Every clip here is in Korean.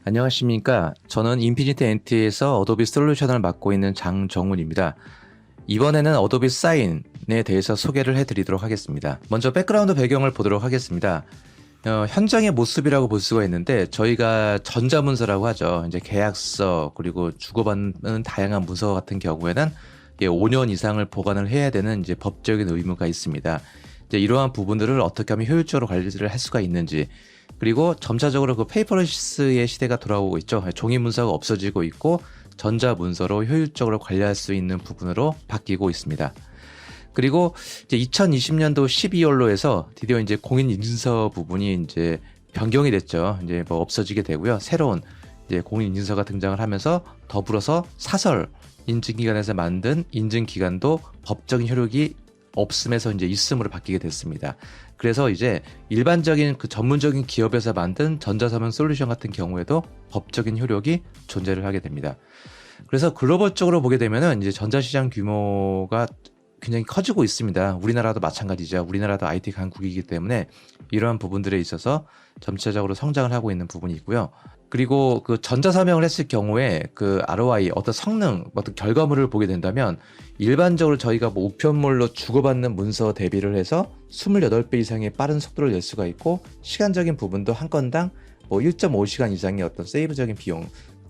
안녕하십니까. 저는 인피니티 NT에서 어도비 솔루션을 맡고 있는 장정훈입니다. 이번에는 어도비 사인에 대해서 소개를 해드리도록 하겠습니다. 먼저 백그라운드 배경을 보도록 하겠습니다. 현장의 모습이라고 볼 수가 있는데 저희가 전자문서라고 하죠. 이제 계약서 그리고 주고받는 다양한 문서 같은 경우에는 5년 이상을 보관을 해야 되는 이제 법적인 의무가 있습니다. 이제 이러한 부분들을 어떻게 하면 효율적으로 관리를 할 수가 있는지, 그리고 점차적으로 그 페이퍼리시스의 시대가 돌아오고 있죠. 종이 문서가 없어지고 있고 전자 문서로 효율적으로 관리할 수 있는 부분으로 바뀌고 있습니다. 그리고 이제 2020년도 12월로 해서 드디어 이제 공인인증서 부분이 이제 변경이 됐죠. 이제 뭐 없어지게 되고요. 새로운 이제 공인인증서가 등장을 하면서 더불어서 사설 인증기관에서 만든 인증기관도 법적인 효력이 없음에서 이제 있음으로 바뀌게 됐습니다. 그래서 이제 일반적인 그 전문적인 기업에서 만든 전자서명 솔루션 같은 경우에도 법적인 효력이 존재를 하게 됩니다. 그래서 글로벌적으로 보게 되면은 이제 전자시장 규모가 굉장히 커지고 있습니다. 우리나라도 마찬가지죠. 우리나라도 IT 강국이기 때문에 이러한 부분들에 있어서 점차적으로 성장을 하고 있는 부분이 있고요. 그리고 그 전자서명을 했을 경우에 그 ROI, 어떤 성능, 어떤 결과물을 보게 된다면 일반적으로 저희가 뭐 우편물로 주고받는 문서 대비를 해서 28배 이상의 빠른 속도를 낼 수가 있고, 시간적인 부분도 한 건당 뭐 1.5시간 이상의 어떤 세이브적인 비용,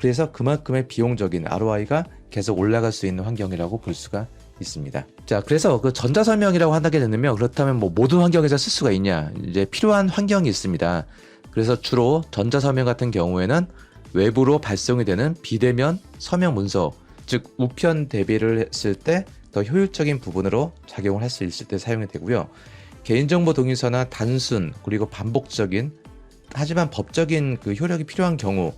그래서 그만큼의 비용적인 ROI가 계속 올라갈 수 있는 환경이라고 볼 수가 있습니다. 자, 그래서 그 전자서명이라고 하게 되면 그렇다면 뭐 모든 환경에서 쓸 수가 있냐? 이제 필요한 환경이 있습니다. 그래서 주로 전자서명 같은 경우에는 외부로 발송이 되는 비대면 서명 문서, 즉 우편 대비를 했을 때 더 효율적인 부분으로 작용을 할 수 있을 때 사용이 되고요. 개인정보 동의서나 단순 그리고 반복적인 하지만 법적인 그 효력이 필요한 경우,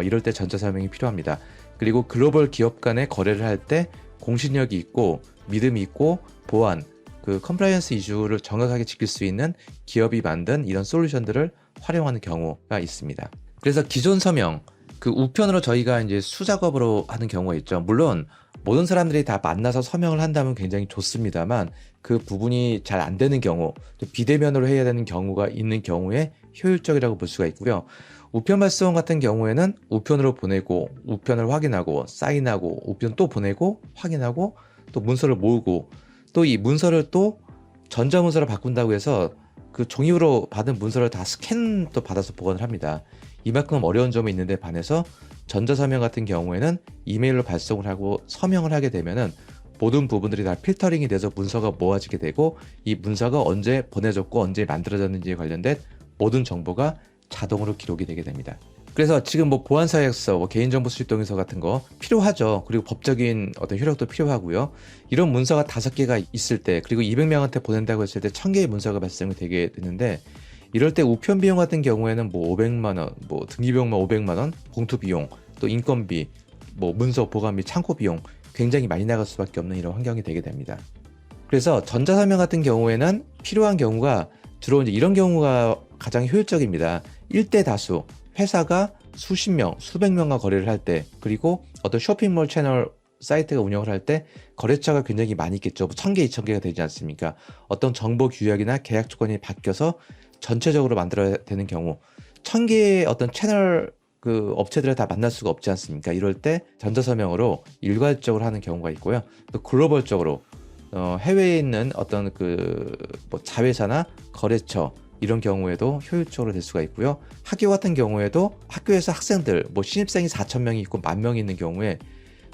이럴 때 전자서명이 필요합니다. 그리고 글로벌 기업 간의 거래를 할 때 공신력이 있고 믿음이 있고 보안, 그 컴플라이언스 이슈를 정확하게 지킬 수 있는 기업이 만든 이런 솔루션들을 활용하는 경우가 있습니다. 그래서 기존 서명, 그 우편으로 저희가 이제 수작업으로 하는 경우가 있죠. 물론 모든 사람들이 다 만나서 서명을 한다면 굉장히 좋습니다만, 그 부분이 잘 안 되는 경우, 비대면으로 해야 되는 경우가 있는 경우에 효율적이라고 볼 수가 있고요. 우편 발송 같은 경우에는 우편으로 보내고 우편을 확인하고 사인하고 우편 또 보내고 확인하고 또 문서를 모으고, 또 이 문서를 또 전자문서로 바꾼다고 해서 그 종이로 받은 문서를 다 스캔도 받아서 보관을 합니다. 이만큼 어려운 점이 있는데 반해서 전자서명 같은 경우에는 이메일로 발송을 하고 서명을 하게 되면은 모든 부분들이 다 필터링이 돼서 문서가 모아지게 되고, 이 문서가 언제 보내졌고 언제 만들어졌는지에 관련된 모든 정보가 자동으로 기록이 되게 됩니다. 그래서 지금 뭐 보안사약서, 뭐 개인정보 수집 동의서 같은 거 필요하죠. 그리고 법적인 어떤 효력도 필요하고요. 이런 문서가 5개가 있을 때, 그리고 200명한테 보낸다고 했을 때 1000개의 문서가 발생이 되게 되는데, 이럴 때 우편 비용 같은 경우에는 뭐 500만 원, 뭐 등기비용만 500만 원, 봉투 비용, 또 인건비, 뭐 문서 보관비, 창고 비용 굉장히 많이 나갈 수밖에 없는 이런 환경이 되게 됩니다. 그래서 전자서명 같은 경우에는 필요한 경우가 주로 이제 이런 경우가 가장 효율적입니다. 1대 다수, 회사가 수십 명, 수백 명과 거래를 할 때, 그리고 어떤 쇼핑몰 채널 사이트가 운영을 할 때 거래처가 굉장히 많이 있겠죠. 1000개, 2000개가 되지 않습니까? 어떤 정보 규약이나 계약 조건이 바뀌어서 전체적으로 만들어야 되는 경우, 1000개의 어떤 채널 그 업체들을 다 만날 수가 없지 않습니까? 이럴 때 전자서명으로 일괄적으로 하는 경우가 있고요. 또 글로벌적으로 해외에 있는 어떤 그 뭐 자회사나 거래처, 이런 경우에도 효율적으로 될 수가 있고요. 학교 같은 경우에도 학교에서 학생들, 뭐 신입생이 4000명이 있고 10,000명이 있는 경우에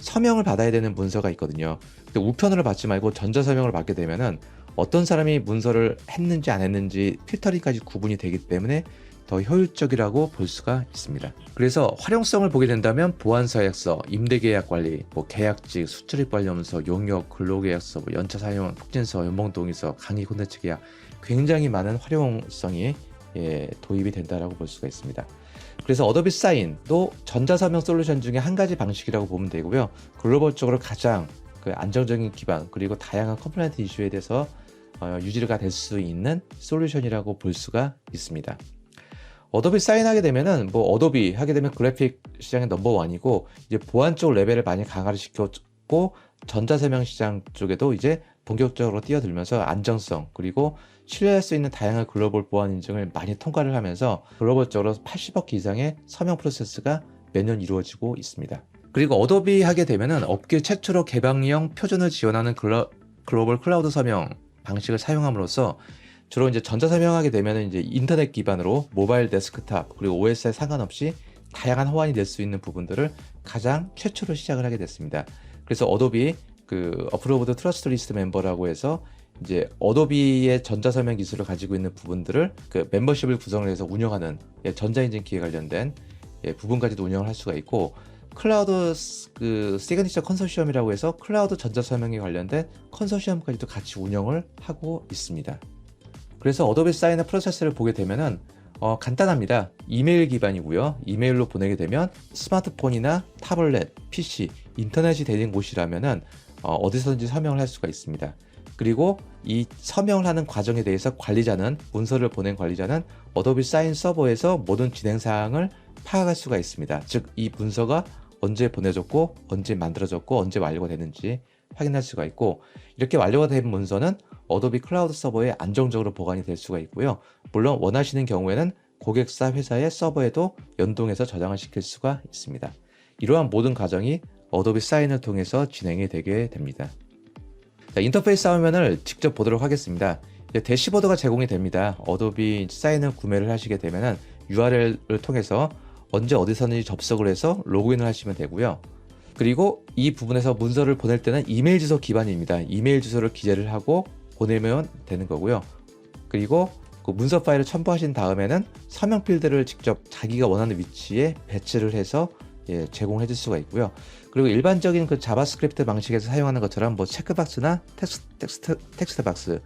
서명을 받아야 되는 문서가 있거든요. 근데 우편으로 받지 말고 전자서명을 받게 되면은 어떤 사람이 문서를 했는지 안 했는지 필터링까지 구분이 되기 때문에 더 효율적이라고 볼 수가 있습니다. 그래서 활용성을 보게 된다면 보안사약서, 임대계약 관리, 뭐 계약직, 수출입 관련서, 용역, 근로계약서, 뭐 연차 사용, 폭진서, 연봉동의서, 강의 콘텐츠 계약, 굉장히 많은 활용성이 도입이 된다라고 볼 수가 있습니다. 그래서 어도비 사인도 전자서명 솔루션 중에 한 가지 방식이라고 보면 되고요. 글로벌적으로 가장 그 안정적인 기반, 그리고 다양한 컴플라이언트 이슈에 대해서 유지가 될 수 있는 솔루션이라고 볼 수가 있습니다. 어도비 사인하게 되면은 뭐 어도비 하게 되면 그래픽 시장의 넘버원이고, 이제 보안 쪽 레벨을 많이 강화를 시켰고, 전자서명 시장 쪽에도 이제 본격적으로 뛰어들면서 안정성, 그리고 신뢰할 수 있는 다양한 글로벌 보안 인증을 많이 통과를 하면서 글로벌적으로 80억 이상의 서명 프로세스가 매년 이루어지고 있습니다. 그리고 어도비 하게 되면은 업계 최초로 개방형 표준을 지원하는 글로벌 클라우드 서명 방식을 사용함으로써 주로 이제 전자 서명하게 되면은 이제 인터넷 기반으로 모바일 데스크탑 그리고 OS에 상관없이 다양한 호환이 될 수 있는 부분들을 가장 최초로 시작을 하게 됐습니다. 그래서 어도비 그 어프로브드 트러스트 리스트 멤버라고 해서 이제 어도비의 전자 서명 기술을 가지고 있는 부분들을 그 멤버십을 구성을 해서 운영하는 전자인증 기에 관련된 부분까지도 운영을 할 수가 있고, 클라우드 그 시그니처 컨소시엄이라고 해서 클라우드 전자 서명에 관련된 컨소시엄까지도 같이 운영을 하고 있습니다. 그래서 어도비 사인의 프로세스를 보게 되면은 간단합니다. 이메일 기반이고요. 이메일로 보내게 되면 스마트폰이나 타블렛, PC, 인터넷이 되는 곳이라면은 어디서든지 서명을 할 수가 있습니다. 그리고 이 서명을 하는 과정에 대해서 관리자는, 문서를 보낸 관리자는 어도비 사인 서버에서 모든 진행 사항을 파악할 수가 있습니다. 즉, 이 문서가 언제 보내졌고, 언제 만들어졌고, 언제 완료가 되는지 확인할 수가 있고, 이렇게 완료가 된 문서는 어도비 클라우드 서버에 안정적으로 보관이 될 수가 있고요. 물론 원하시는 경우에는 고객사 회사의 서버에도 연동해서 저장을 시킬 수가 있습니다. 이러한 모든 과정이 어도비 사인을 통해서 진행이 되게 됩니다. 자, 인터페이스 화면을 직접 보도록 하겠습니다. 대시보드가 제공이 됩니다. 어도비 사인을 구매를 하시게 되면은 URL을 통해서 언제 어디서든지 접속을 해서 로그인을 하시면 되고요. 그리고 이 부분에서 문서를 보낼 때는 이메일 주소 기반입니다. 이메일 주소를 기재를 하고 보내면 되는 거고요. 그리고 그 문서 파일을 첨부하신 다음에는 서명 필드를 직접 자기가 원하는 위치에 배치를 해서 제공해 줄 수가 있고요. 그리고 일반적인 그 자바스크립트 방식에서 사용하는 것처럼 뭐 체크박스나 텍스트 박스,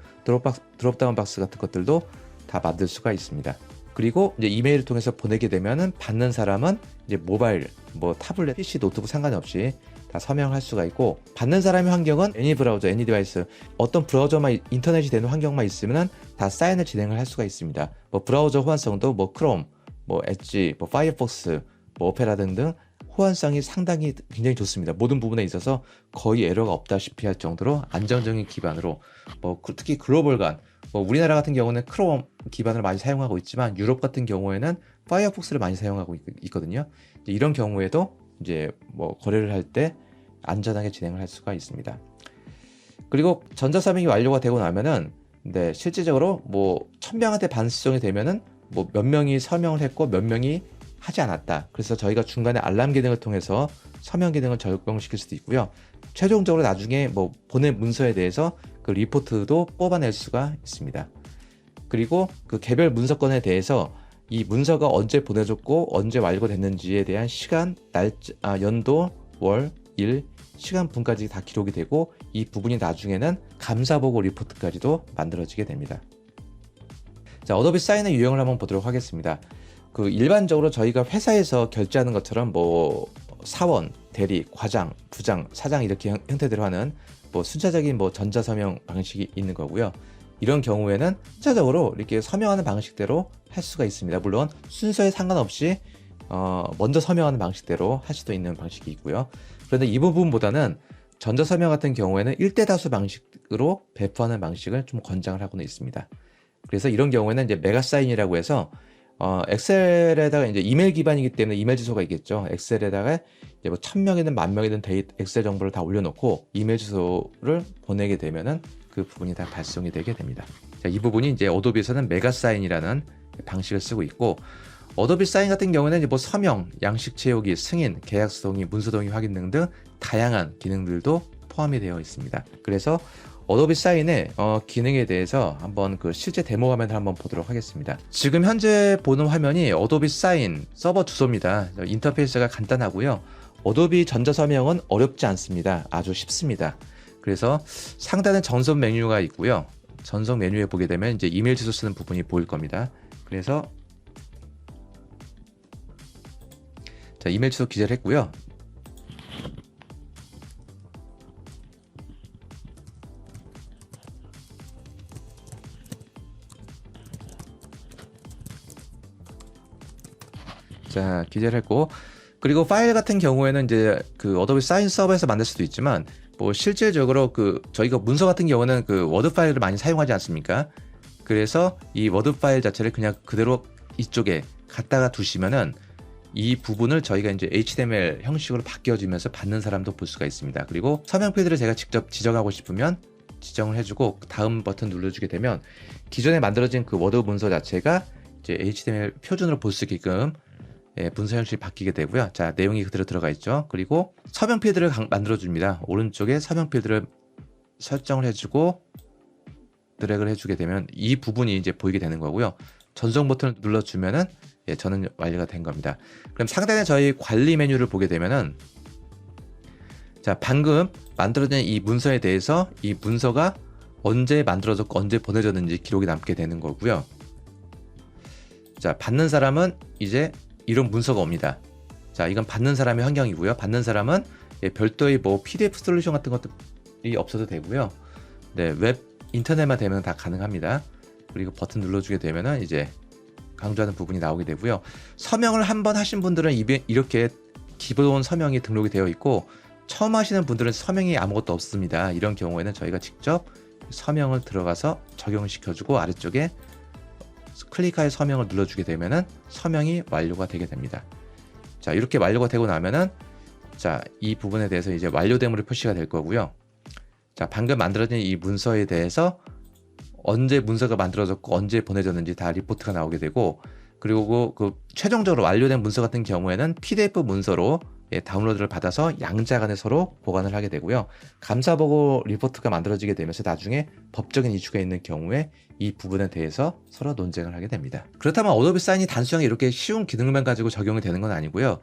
드롭다운 박스 같은 것들도 다 만들 수가 있습니다. 그리고 이제 이메일을 통해서 보내게 되면은 받는 사람은 이제 모바일, 뭐 타블렛, PC, 노트북 상관없이 다 서명할 수가 있고, 받는 사람의 환경은 애니 브라우저, 애니 디바이스, 어떤 브라우저만 인터넷이 되는 환경만 있으면은 다 사인을 진행을 할 수가 있습니다. 뭐 브라우저 호환성도 뭐 크롬, 뭐 엣지, 뭐 파이어폭스, 뭐 오페라 등등 호환성이 상당히 굉장히 좋습니다. 모든 부분에 있어서 거의 에러가 없다시피 할 정도로 안정적인 기반으로, 뭐 특히 글로벌 간, 뭐 우리나라 같은 경우는 크롬 기반을 많이 사용하고 있지만 유럽 같은 경우에는 파이어폭스를 많이 사용하고 있거든요. 이런 경우에도 이제 뭐 거래를 할 때 안전하게 진행을 할 수가 있습니다. 그리고 전자서명이 완료가 되고 나면은 실질적으로 뭐 1000명한테 반수정이 되면은 뭐 몇 명이 서명을 했고 몇 명이 하지 않았다. 그래서 저희가 중간에 알람 기능을 통해서 서명 기능을 적용시킬 수도 있고요. 최종적으로 나중에 뭐 보낸 문서에 대해서 그 리포트도 뽑아낼 수가 있습니다. 그리고 그 개별 문서건에 대해서 이 문서가 언제 보내졌고 언제 완료됐는지에 대한 시간, 날짜, 연도, 월, 일, 시간, 분까지 다 기록이 되고, 이 부분이 나중에는 감사보고 리포트까지도 만들어지게 됩니다. 자, 어도비 사인의 유형을 한번 보도록 하겠습니다. 그 일반적으로 저희가 회사에서 결제하는 것처럼 뭐 사원, 대리, 과장, 부장, 사장 이렇게 형태대로 하는 뭐 순차적인 뭐 전자서명 방식이 있는 거고요. 이런 경우에는 순차적으로 이렇게 서명하는 방식대로 할 수가 있습니다. 물론 순서에 상관없이 먼저 서명하는 방식대로 할 수도 있는 방식이 있고요. 그런데 이 부분보다는 전자서명 같은 경우에는 1대 다수 방식으로 배포하는 방식을 좀 권장을 하고는 있습니다. 그래서 이런 경우에는 이제 메가사인이라고 해서 엑셀에다가 이제 이메일 기반이기 때문에 이메일 주소가 있겠죠. 엑셀에다가 이제 뭐 1000명이든 10,000명이든 엑셀 정보를 다 올려놓고 이메일 주소를 보내게 되면은 그 부분이 다 발송이 되게 됩니다. 자, 이 부분이 이제 어도비에서는 메가사인이라는 방식을 쓰고 있고, 어도비 사인 같은 경우는 이제 뭐 서명, 양식 채우기, 승인, 계약서 동의, 문서 동의 확인 등등 다양한 기능들도 포함이 되어 있습니다. 그래서 어도비 사인의 기능에 대해서 한번 그 실제 데모 화면을 한번 보도록 하겠습니다. 지금 현재 보는 화면이 어도비 사인 서버 주소입니다. 인터페이스가 간단하고요. 어도비 전자서명은 어렵지 않습니다. 아주 쉽습니다. 그래서 상단에 전송 메뉴가 있고요. 전송 메뉴에 보게 되면 이제 이메일 주소 쓰는 부분이 보일 겁니다. 그래서 자, 이메일 주소 기재를 했고요. 자, 기재를 했고, 그리고 파일 같은 경우에는 이제 그 어도비 사인 서버에서 만들 수도 있지만, 뭐 실질적으로 그 저희가 문서 같은 경우는 그 워드 파일을 많이 사용하지 않습니까? 그래서 이 워드 파일 자체를 그냥 그대로 이쪽에 갖다가 두시면은 이 부분을 저희가 이제 HTML 형식으로 바뀌어지면서 받는 사람도 볼 수가 있습니다. 그리고 서명 필드를 제가 직접 지정하고 싶으면 지정을 해주고 다음 버튼 눌러주게 되면 기존에 만들어진 그 워드 문서 자체가 이제 HTML 표준으로 볼 수 있게끔 문서 형식이 바뀌게 되고요. 자, 내용이 그대로 들어가 있죠. 그리고 서명 필드를 만들어줍니다. 오른쪽에 서명 필드를 설정을 해주고 드래그를 해주게 되면 이 부분이 이제 보이게 되는 거고요. 전송 버튼을 눌러주면은 저는 완료가 된 겁니다. 그럼 상단에 저희 관리 메뉴를 보게 되면은 자, 방금 만들어진 이 문서에 대해서 이 문서가 언제 만들어졌고 언제 보내졌는지 기록이 남게 되는 거고요. 자, 받는 사람은 이제 이런 문서가 옵니다. 자, 이건 받는 사람의 환경이고요. 받는 사람은 별도의 뭐 PDF 솔루션 같은 것들이 없어도 되고요. 네, 웹 인터넷만 되면 다 가능합니다. 그리고 버튼 눌러주게 되면은 이제 강조하는 부분이 나오게 되고요. 서명을 한번 하신 분들은 이렇게 기본 서명이 등록이 되어 있고 처음 하시는 분들은 서명이 아무것도 없습니다. 이런 경우에는 저희가 직접 서명을 들어가서 적용시켜주고 아래쪽에 클릭하여 서명을 눌러주게 되면은 서명이 완료가 되게 됩니다. 자, 이렇게 완료가 되고 나면은 자, 이 부분에 대해서 이제 완료됨으로 표시가 될 거고요. 자, 방금 만들어진 이 문서에 대해서 언제 문서가 만들어졌고 언제 보내졌는지 다 리포트가 나오게 되고 그리고 그 최종적으로 완료된 문서 같은 경우에는 PDF 문서로 다운로드를 받아서 양자 간에 서로 보관을 하게 되고요. 감사보고 리포트가 만들어지게 되면서 나중에 법적인 이슈가 있는 경우에 이 부분에 대해서 서로 논쟁을 하게 됩니다. 그렇다면 어도비 사인이 단순하게 이렇게 쉬운 기능만 가지고 적용이 되는 건 아니고요.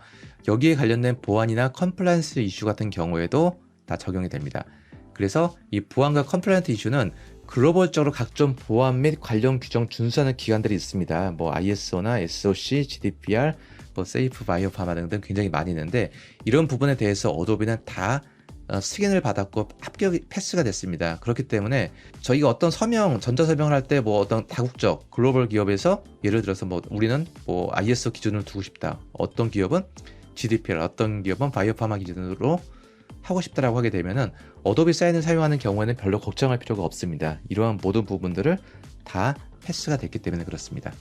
여기에 관련된 보안이나 컴플라이언스 이슈 같은 경우에도 다 적용이 됩니다. 그래서 이 보안과 컴플라이언스 이슈는 글로벌적으로 각종 보안 및 관련 규정 준수하는 기관들이 있습니다. 뭐 ISO나 SOC, GDPR, 뭐 세이프 바이오파마 등등 굉장히 많이 있는데 이런 부분에 대해서 어도비는 다 승인을 받았고 합격이 패스가 됐습니다. 그렇기 때문에 저희가 어떤 서명, 전자서명을 할 때 뭐 어떤 다국적 글로벌 기업에서 예를 들어서 뭐 우리는 뭐 ISO 기준을 두고 싶다. 어떤 기업은 GDPR, 어떤 기업은 바이오파마 기준으로 하고 싶다라고 하게 되면은 어도비 사인을 사용하는 경우에는 별로 걱정할 필요가 없습니다. 이러한 모든 부분들을 다 패스가 됐기 때문에 그렇습니다.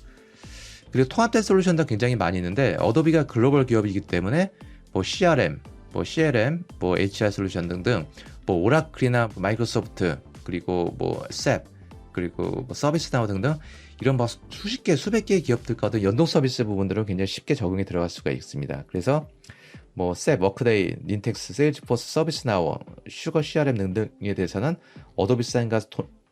그리고 통합된 솔루션도 굉장히 많이 있는데 어도비가 글로벌 기업이기 때문에 뭐 CRM, 뭐 CLM, 뭐 HR 솔루션 등등 뭐 오라클이나 마이크로소프트 그리고 뭐 SAP 그리고 뭐 서비스나우 등등 이런 뭐 수십 개, 수백 개의 기업들과 어떤 연동 서비스 부분들은 굉장히 쉽게 적용이 들어갈 수가 있습니다. 그래서 뭐 SAP, 워크데이, 닌텍스, 세일즈포스, 서비스나우, 슈거 CRM 등등에 대해서는 어도비 사인과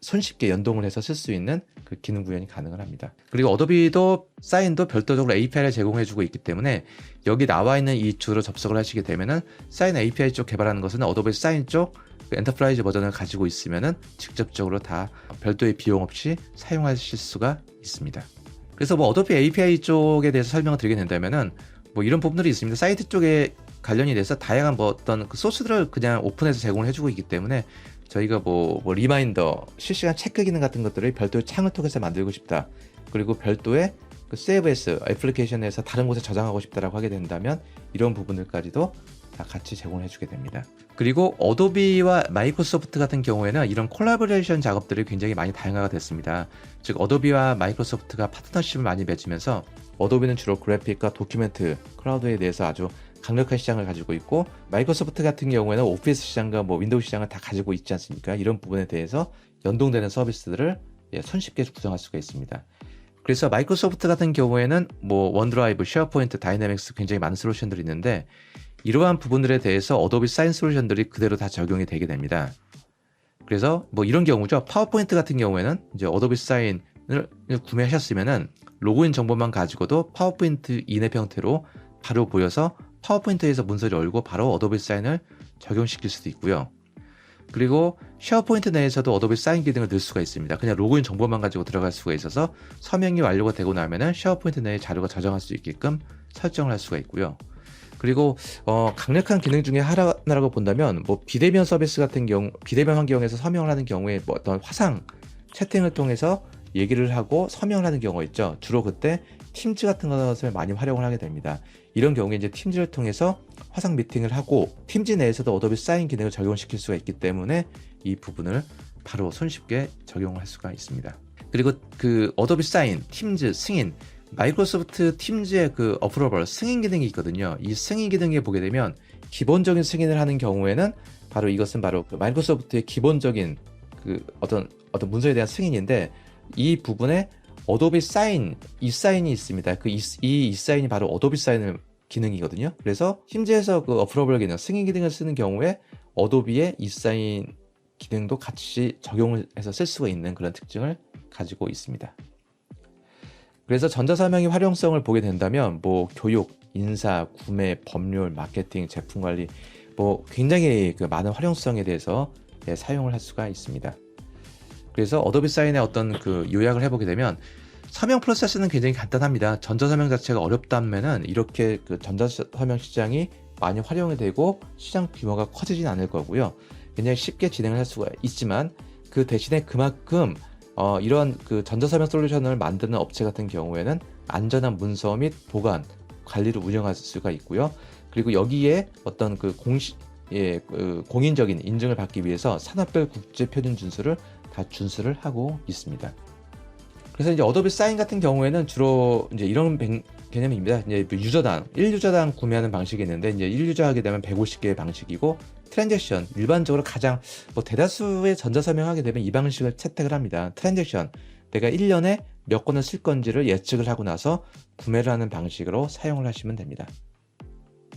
손쉽게 연동을 해서 쓸 수 있는 그 기능 구현이 가능을 합니다. 그리고 어도비도 사인도 별도적으로 API를 제공해주고 있기 때문에 여기 나와 있는 이 툴로 접속을 하시게 되면은 사인 API 쪽 개발하는 것은 어도비 사인 쪽 엔터프라이즈 버전을 가지고 있으면은 직접적으로 다 별도의 비용 없이 사용하실 수가 있습니다. 그래서 뭐 어도비 API 쪽에 대해서 설명을 드리게 된다면은 뭐 이런 부분들이 있습니다. 사이트 쪽에 관련이 돼서 다양한 뭐 어떤 그 소스들을 그냥 오픈해서 제공을 해주고 있기 때문에 저희가 뭐 리마인더, 실시간 체크 기능 같은 것들을 별도의 창을 통해서 만들고 싶다. 그리고 별도의 그 CVS 애플리케이션에서 다른 곳에 저장하고 싶다라고 하게 된다면 이런 부분들까지도 다 같이 제공해 주게 됩니다. 그리고 어도비와 마이크로소프트 같은 경우에는 이런 콜라보레이션 작업들이 굉장히 많이 다양화가 됐습니다. 즉 어도비와 마이크로소프트가 파트너십을 많이 맺으면서 어도비는 주로 그래픽과 도큐멘트, 클라우드에 대해서 아주 강력한 시장을 가지고 있고 마이크로소프트 같은 경우에는 오피스 시장과 뭐 윈도우 시장을 다 가지고 있지 않습니까? 이런 부분에 대해서 연동되는 서비스들을 손쉽게 구성할 수가 있습니다. 그래서 마이크로소프트 같은 경우에는 뭐 원드라이브, 쉐어포인트, 다이내믹스 굉장히 많은 솔루션들이 있는데 이러한 부분들에 대해서 어도비 사인 솔루션들이 그대로 다 적용이 되게 됩니다. 그래서 뭐 이런 경우죠. 파워포인트 같은 경우에는 이제 어도비 사인을 구매하셨으면은 로그인 정보만 가지고도 파워포인트 인앱 형태로 바로 보여서 파워포인트에서 문서를 열고 바로 어도비 사인을 적용시킬 수도 있고요. 그리고 쉐어포인트 내에서도 어도비 사인 기능을 넣을 수가 있습니다. 그냥 로그인 정보만 가지고 들어갈 수가 있어서 서명이 완료가 되고 나면은 쉐어포인트 내에 자료가 저장할 수 있게끔 설정을 할 수가 있고요. 그리고 강력한 기능 중에 하나라고 본다면 뭐 비대면 서비스 같은 경우, 비대면 환경에서 서명을 하는 경우에 뭐 어떤 화상 채팅을 통해서 얘기를 하고 서명을 하는 경우가 있죠. 주로 그때 팀즈 같은 것을 많이 활용을 하게 됩니다. 이런 경우에 이제 팀즈를 통해서 화상 미팅을 하고 팀즈 내에서도 어도비 사인 기능을 적용시킬 수가 있기 때문에 이 부분을 바로 손쉽게 적용할 수가 있습니다. 그리고 그 어도비 사인, 팀즈, 승인, 마이크로소프트 팀즈의 그 어프로벌 승인 기능이 있거든요. 이 승인 기능에 보게 되면 기본적인 승인을 하는 경우에는 바로 이것은 바로 그 마이크로소프트의 기본적인 그 어떤 문서에 대한 승인인데, 이 부분에 어도비 사인, 이사인이 있습니다. 그 이사인이 바로 어도비 사인 기능이거든요. 그래서 팀즈에서 그 어프로벌 기능, 승인 기능을 쓰는 경우에 어도비의 이사인 기능도 같이 적용을 해서 쓸 수가 있는 그런 특징을 가지고 있습니다. 그래서 전자서명의 활용성을 보게 된다면 뭐 교육, 인사, 구매, 법률, 마케팅, 제품 관리, 뭐 굉장히 그 많은 활용성에 대해서 사용을 할 수가 있습니다. 그래서 어도비 사인의 어떤 그 요약을 해보게 되면, 서명 프로세스는 굉장히 간단합니다. 전자서명 자체가 어렵다면은 이렇게 그 전자서명 시장이 많이 활용이 되고 시장 규모가 커지진 않을 거고요. 굉장히 쉽게 진행을 할 수가 있지만, 그 대신에 그만큼 이런 그 전자서명 솔루션을 만드는 업체 같은 경우에는 안전한 문서 및 보관, 관리를 운영할 수가 있고요. 그리고 여기에 어떤 그 공인적인 인증을 받기 위해서 산업별 국제 표준 준수를 다 준수를 하고 있습니다. 그래서 이제 어도비 사인 같은 경우에는 주로 이제 이런 개념입니다. 이제 유저당, 1유저당 구매하는 방식이 있는데, 이제 1유저 하게 되면 150개의 방식이고, 트랜잭션, 일반적으로 가장 뭐 대다수의 전자서명 하게 되면 이 방식을 채택을 합니다. 트랜잭션, 내가 1년에 몇 건을 쓸 건지를 예측을 하고 나서 구매를 하는 방식으로 사용을 하시면 됩니다.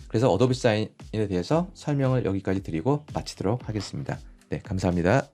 그래서 어도비 사인에 대해서 설명을 여기까지 드리고 마치도록 하겠습니다. 네, 감사합니다.